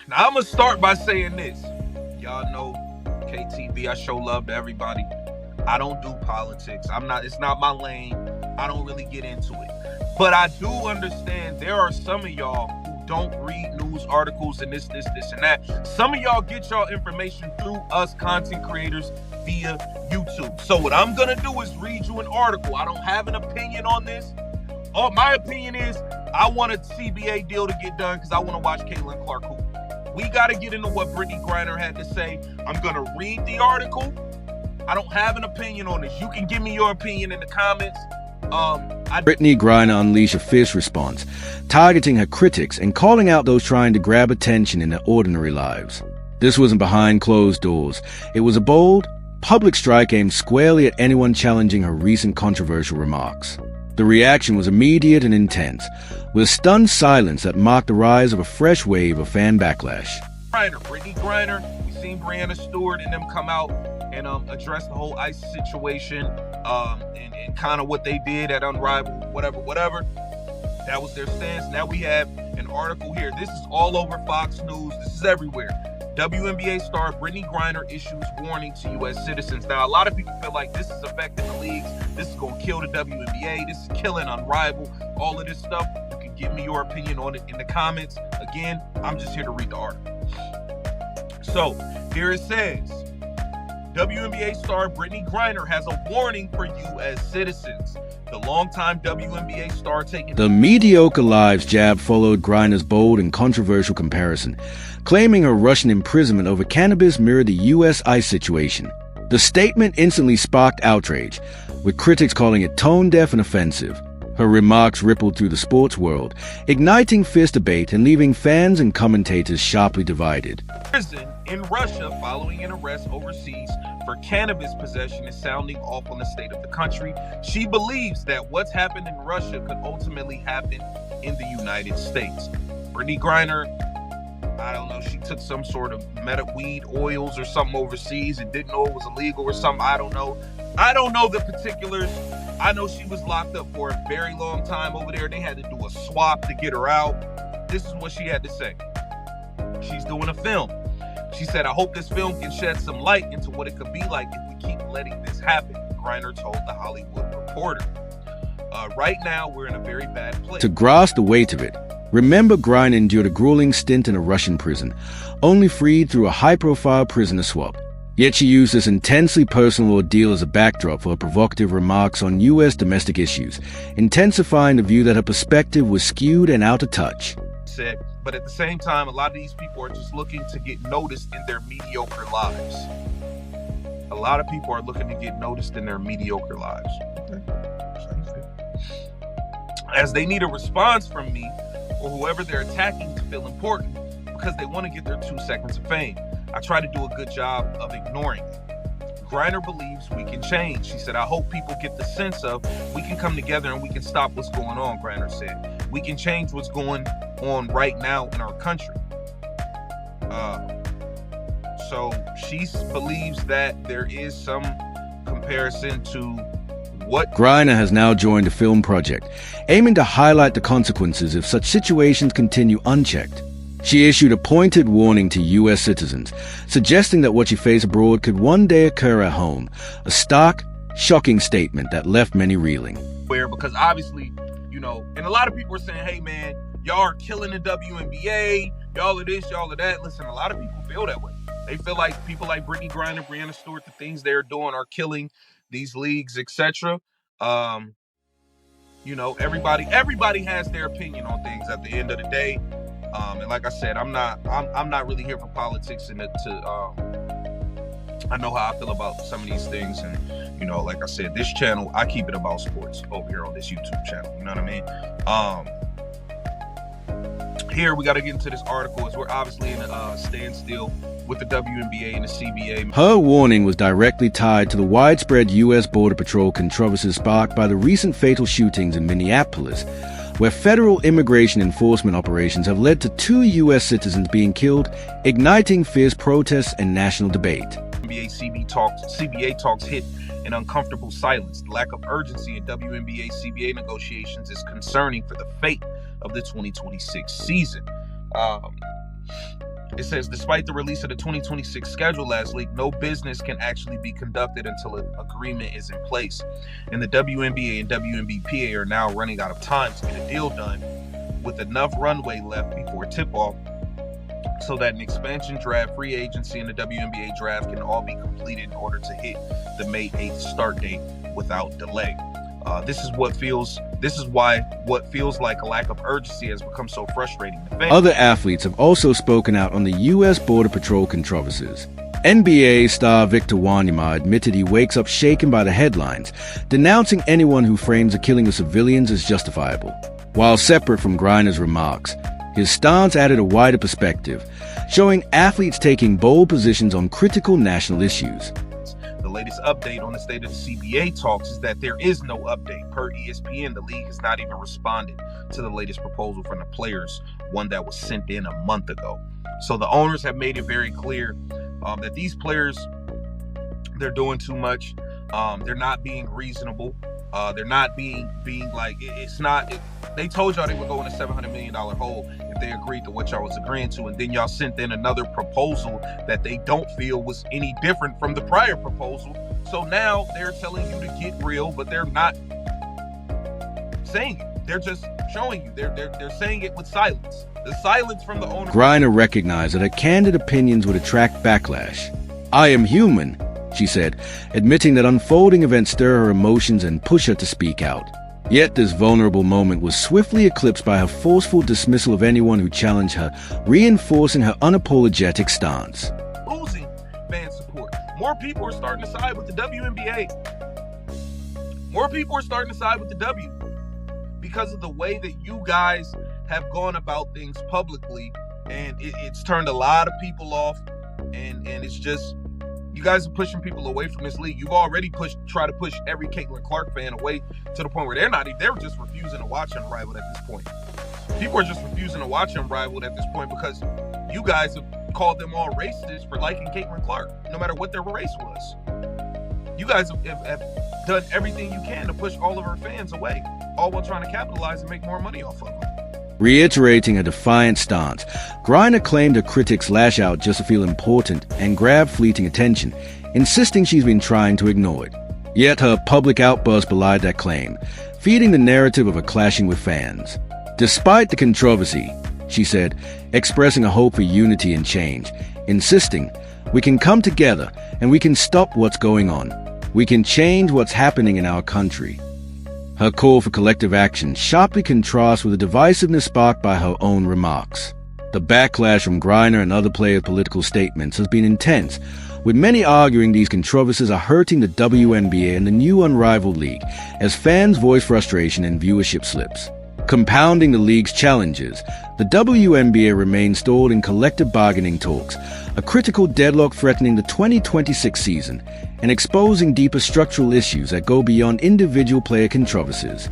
Now, I'm going to start by saying this. Y'all know KTV, I show love to everybody. I don't do politics. It's not my lane. I don't really get into it. But I do understand there are some of y'all who don't read news articles and this, and that. Some of y'all get y'all information through us content creators via YouTube. So what I'm going to do is read you an article. I don't have an opinion on this. All my opinion is I want a CBA deal to get done because I want to watch Caitlin Clark hoop. We got to get into what Brittney Griner had to say. I'm going to read the article. I don't have an opinion on this. You can give me your opinion in the comments. Brittney Griner unleashed a fierce response, targeting her critics and calling out those trying to grab attention in their ordinary lives. This wasn't behind closed doors. It was a bold, public strike aimed squarely at anyone challenging her recent controversial remarks. The reaction was immediate and intense, with a stunned silence that marked the rise of a fresh wave of fan backlash. Brittney Griner, we seen Brianna Stewart and them come out and address the whole ICE situation and kind of what they did at Unrivaled, whatever. That was their stance. Now we have an article here. This is all over Fox News. This is everywhere. WNBA star Brittney Griner issues warning to U.S. citizens. Now, a lot of people feel like this is affecting the leagues. This is going to kill the WNBA. This is killing Unrivaled. All of this stuff. You can give me your opinion on it in the comments. Again, I'm just here to read the article. So, here it says, WNBA star Brittney Griner has a warning for U.S. citizens. The longtime WNBA star taking... The mediocre lives jab followed Griner's bold and controversial comparison, claiming her Russian imprisonment over cannabis mirrored the U.S. ICE situation. The statement instantly sparked outrage, with critics calling it tone-deaf and offensive. Her remarks rippled through the sports world, igniting fierce debate and leaving fans and commentators sharply divided. Prison in Russia following an arrest overseas for cannabis possession is sounding off on the state of the country. She believes that what's happened in Russia could ultimately happen in the United States. Brittney Griner, I don't know, she took some sort of weed oils or something overseas and didn't know it was illegal or something. I don't know the particulars. I know she was locked up for a very long time over there. They had to do a swap to get her out. This is what she had to say. She's doing a film. She said, I hope this film can shed some light into what it could be like if we keep letting this happen, Griner told The Hollywood Reporter. Right now, we're in a very bad place. To grasp the weight of it, remember Griner endured a grueling stint in a Russian prison, only freed through a high-profile prisoner swap. Yet she used this intensely personal ordeal as a backdrop for her provocative remarks on U.S. domestic issues, intensifying the view that her perspective was skewed and out of touch. But at the same time, a lot of these people are just looking to get noticed in their mediocre lives. A lot of people are looking to get noticed in their mediocre lives. As they need a response from me or whoever they're attacking to feel important because they want to get their 2 seconds of fame. I try to do a good job of ignoring it. Griner believes we can change. She said, I hope people get the sense of we can come together and we can stop what's going on, Griner said. We can change what's going on right now in our country. So she believes that there is some comparison to what... Griner has now joined a film project, aiming to highlight the consequences if such situations continue unchecked. She issued a pointed warning to U.S. citizens, suggesting that what she faced abroad could one day occur at home, a stark, shocking statement that left many reeling. Because obviously, and a lot of people are saying, hey man, y'all are killing the WNBA, y'all are this, y'all are that. Listen, a lot of people feel that way. They feel like people like Brittney Griner, Brianna Stewart, the things they're doing are killing these leagues, etc. Everybody has their opinion on things at the end of the day. And like I said, I'm not really here for politics and I know how I feel about some of these things. And, like I said, this channel, I keep it about sports over here on this YouTube channel. You know what I mean? Here, we got to get into this article as we're obviously in a standstill with the WNBA and the CBA. Her warning was directly tied to the widespread U.S. Border Patrol controversy sparked by the recent fatal shootings in Minneapolis, where federal immigration enforcement operations have led to 2 U.S. citizens being killed, igniting fierce protests and national debate. WNBA CBA talks hit an uncomfortable silence. The lack of urgency in WNBA CBA negotiations is concerning for the fate of the 2026 season. It says, despite the release of the 2026 schedule last week, no business can actually be conducted until an agreement is in place. And the WNBA and WNBPA are now running out of time to get a deal done, with enough runway left before tip-off so that an expansion draft, free agency, and the WNBA draft can all be completed in order to hit the May 8th start date without delay. This is why what feels like a lack of urgency has become so frustrating to fans. Other athletes have also spoken out on the U.S. Border Patrol controversies. NBA star Victor Wanyama admitted he wakes up shaken by the headlines, denouncing anyone who frames the killing of civilians as justifiable. While separate from Griner's remarks, his stance added a wider perspective, showing athletes taking bold positions on critical national issues. The latest update on the state of the CBA talks is that there is no update. Per ESPN, the league has not even responded to the latest proposal from the players, one that was sent in a month ago. So the owners have made it very clear that these players, they're doing too much. They're not being reasonable. They're not being like, they told y'all they would go in a $700 million hole if they agreed to what y'all was agreeing to, and then y'all sent in another proposal that they don't feel was any different from the prior proposal. So now they're telling you to get real, but they're not saying it. They're just showing you. They're saying it with silence. The silence from the owner. Griner recognized that her candid opinions would attract backlash. "I am human," she said, admitting that unfolding events stir her emotions and push her to speak out. Yet this vulnerable moment was swiftly eclipsed by her forceful dismissal of anyone who challenged her, reinforcing her unapologetic stance. Losing fan support. More people are starting to side with the WNBA. More people are starting to side with the W because of the way that you guys have gone about things publicly, and it's turned a lot of people off, and it's just, you guys are pushing people away from this league. You've already tried to push every Caitlin Clark fan away to the point where they're just refusing to watch Unrivaled at this point. People are just refusing to watch Unrivaled at this point because you guys have called them all racist for liking Caitlin Clark, no matter what their race was. You guys have done everything you can to push all of her fans away, all while trying to capitalize and make more money off of them. Reiterating a defiant stance, Griner claimed her critics lash out just to feel important and grab fleeting attention, insisting she's been trying to ignore it. Yet her public outburst belied that claim, feeding the narrative of her clashing with fans. Despite the controversy, she said, expressing a hope for unity and change, insisting, "We can come together and we can stop what's going on. We can change what's happening in our country." Her call for collective action sharply contrasts with the divisiveness sparked by her own remarks. The backlash from Griner and other players' political statements has been intense, with many arguing these controversies are hurting the WNBA and the new Unrivaled League as fans voice frustration and viewership slips. Compounding the league's challenges, the WNBA remains stalled in collective bargaining talks, a critical deadlock threatening the 2026 season and exposing deeper structural issues that go beyond individual player controversies.